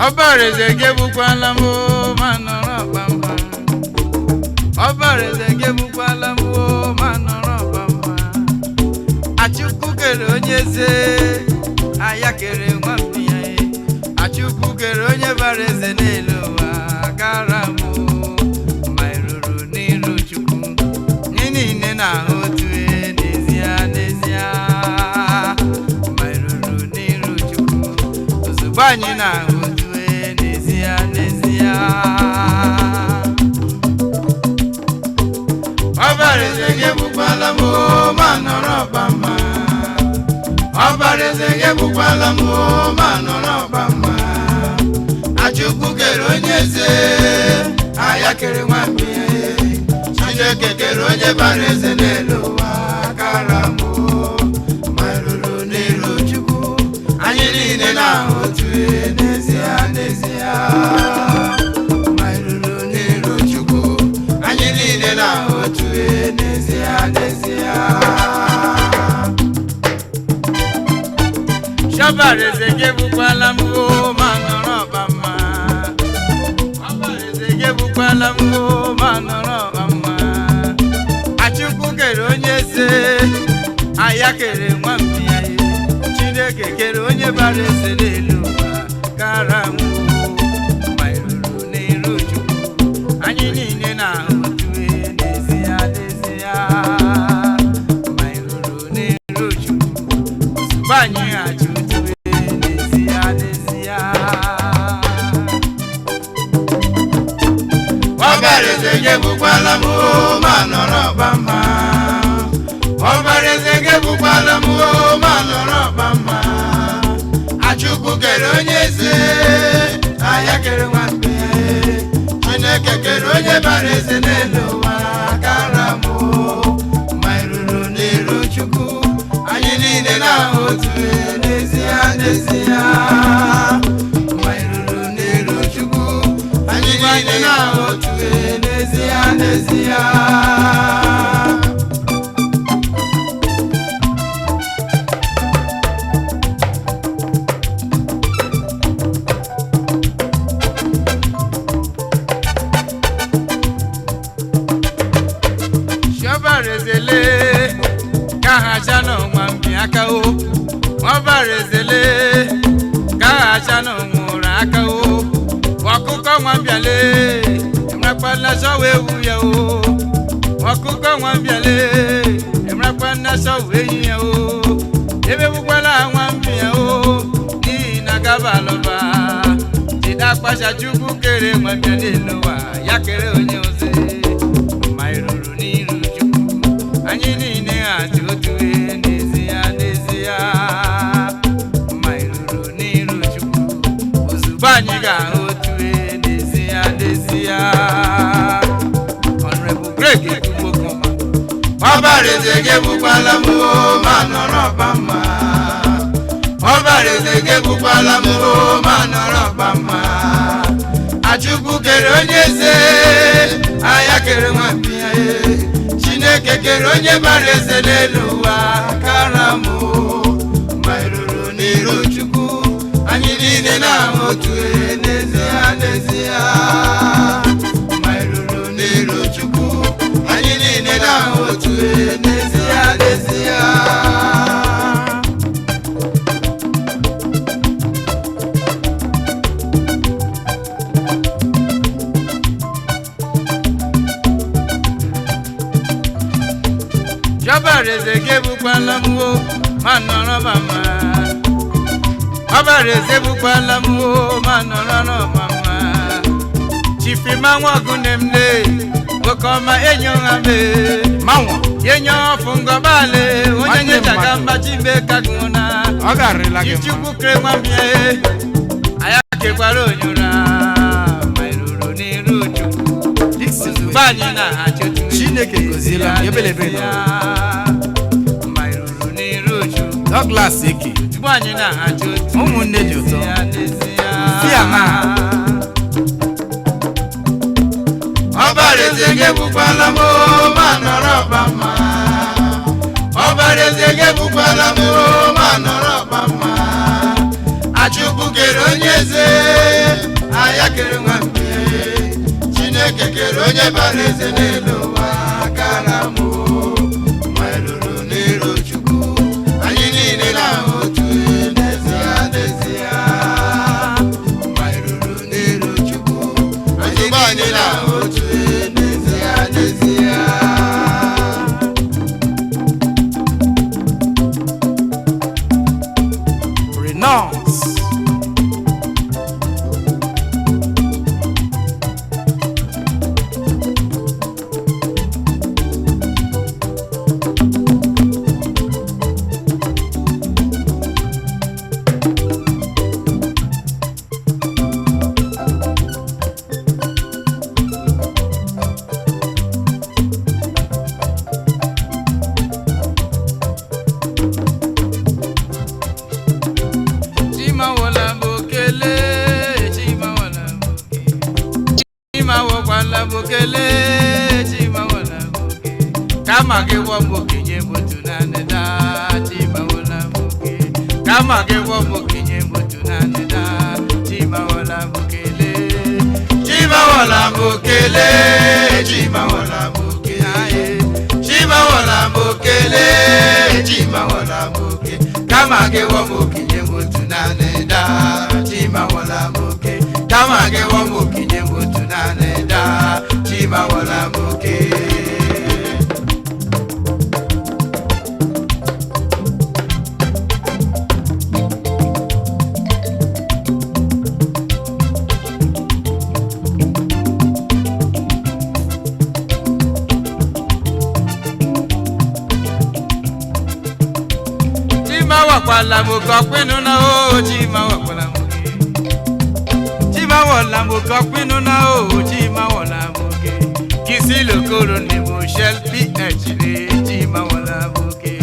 Obareze gebukwala mo manoro bamba Obareze gebukwala mo manoro bamba Achukwu kere onye ze aya kere nwambi ya Achukwu kere onye bareze n'elu ụwa gara mo mairuru n'iru Chukwu niile na otu n'ezie n'ezie mairuru n'iru Chukwu ozugbo anyị na Obareze gebukwala mo manoro bamba Obareze gebukwala mo manoro bamba Achukwu kere onye ze aya kere nwambi Chineke kere onye bareze n'elu ụwa gara mo maruru n'iru Chukwu anyị niile na otu n'ezie n'ezie maruru n'iru Chukwu anyị niile na otu n'ezie n'ezie Obareze gebukwala mo manoro bamba Obareze gebukwala mo manoro bamba Achukwu kere onye ze aya kere nwambi ya Chineke kere onye bareze n'elu ụwa gara mo mairuru n'iru Chukwu anyị niile na otu n'ezie n'ezie mairuru n'iru Chukwu ozugbo anyị achụ Obareze gebukwala mo manoro bamba Obareze gebukwala mo manoro bamba Achukwu kere onye ze aya kere nwambi Chineke kere onye bareze n'elu ụwa gara mo mairuru n'iru Chukwu anyị niile na otu n'ezie n'ezie mairuru n'iru Chukwu anyị niile na otu n'ezie n'ezie Obarezele kahacha no nwambi aka o Obarezele kahacha no nwura aka o Ọkụkọ nwambiale emrakwana showe wuya o Ọkụkọ nwambiale emrakwana showe yiya o Ebe bukwala nwambi ya o ni na gabaloba Jida kwasha Chukwu kere nwambiale n'ụwa ya kere onye ozi mairuru n'iru Chukwu anyị niile achị otu n'ezie n'ezie mairuru n'iru Chukwu ozugbo anyị ga-ahụ otu n'ezie n'ezie Honorable Greg Ekwugbokoma Obareze gebukwala mo manoro bamba Obareze gebukwala mo manoro bamba Achukwu kere onye ze aya kere nwambi Chineke kere onye bareze n'elu ụwa na otu n'ezie n'ezie ma iruru n'iru Chukwu anyị niile na otu n'ezie n'ezie Jabareze gebukwala mwo manoro mama Abareze bukwala mwo manoro mama Chifi manwa gunemle Wokoma enyo ngame Manwa Yenyo fungo bale Onyenye chakamba chimbe kaguna Agari lage mama Ichuku krema mye Ayake kwaro nyura Mairuru niru chuku Uzubani na hachotu Chineke kozila Yebelebe na Mairuru niru chuku Douglas Eke Uzubani na hachotu Umunne joto Siyama Obareze gebukwala mo manoro bama Obareze gebukwala mo manoro bama Achukwu kere onyeze aya kere nwambe Chineke kere onye bareze n'elu ụwa karamu Mairuru n'iru Chukwu anyị niile na otu n'ezie n'ezie Mairuru n'iru Chukwu anyị niile na otu Renounce. Kama gewo mokinye butu na neda chima wala muke Kama gewo mokinye butu na neda chima wala mukele Chima wala mukele Chima wala mukele Chima wala mukele Chima wala muke Kama gewo mokinye butu na neda chima wala muke Kama gewo mokinye butu na neda chima wala muke Wakwala muko kwenu na o chima wakwala muke Chima wala muko kwenu na o chima wala muke Kisi lokoro ne mo shell PH ne chima wala muke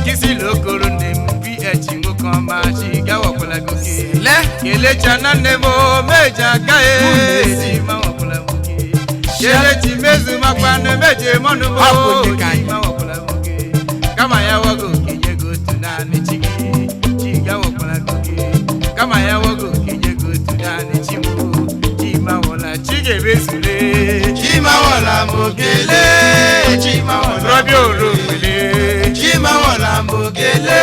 Kisi lokoro ne mo PH muko ma shiga wakwala muke Le kele chana ne mo meja kae chima wakwala muke Kele chimezu makwane meje monu mo chima wakwala muke Kama ya wago kinyego tunane chiki Kama ya wogo kinye gutudane chimu Chima wala chige besule Chima wala mokele Chima wala Robio rupele Chima wala mokele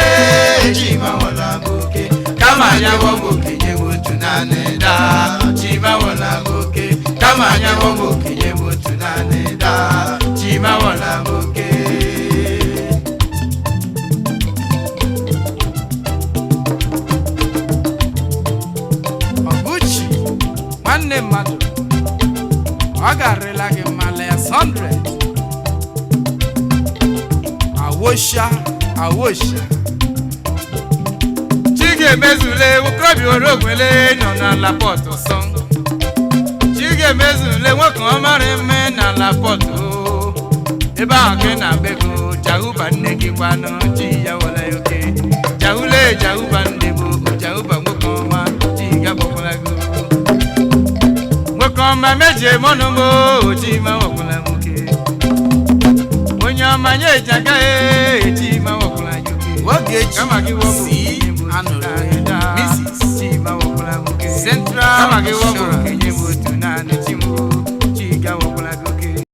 Chima wala moke Kama ya wogo kinye gutudane da Chima wala moke Kama ya wogo kinye gutudane da Chima wala moke Nne mmadụ ọ garịla gị males 100 awosha Chige mezule ukrobi orogwele nọ na la pọtụ sọ Chige mezule nwoke ọmarị mme na la pọtụ ebe ahụ gị na bego jahuba nne gị gwanụ chi ya wala yoke jahule jahuba nne bụ jahuba nwoke ọma chi ya gbakwala gị Koma meje mono mo chima wakula muke Onya manye jaga chima wakula yuke Wage kama kiwo si anora Mrs. chima wakula Central Kama gị wọ mụrụ.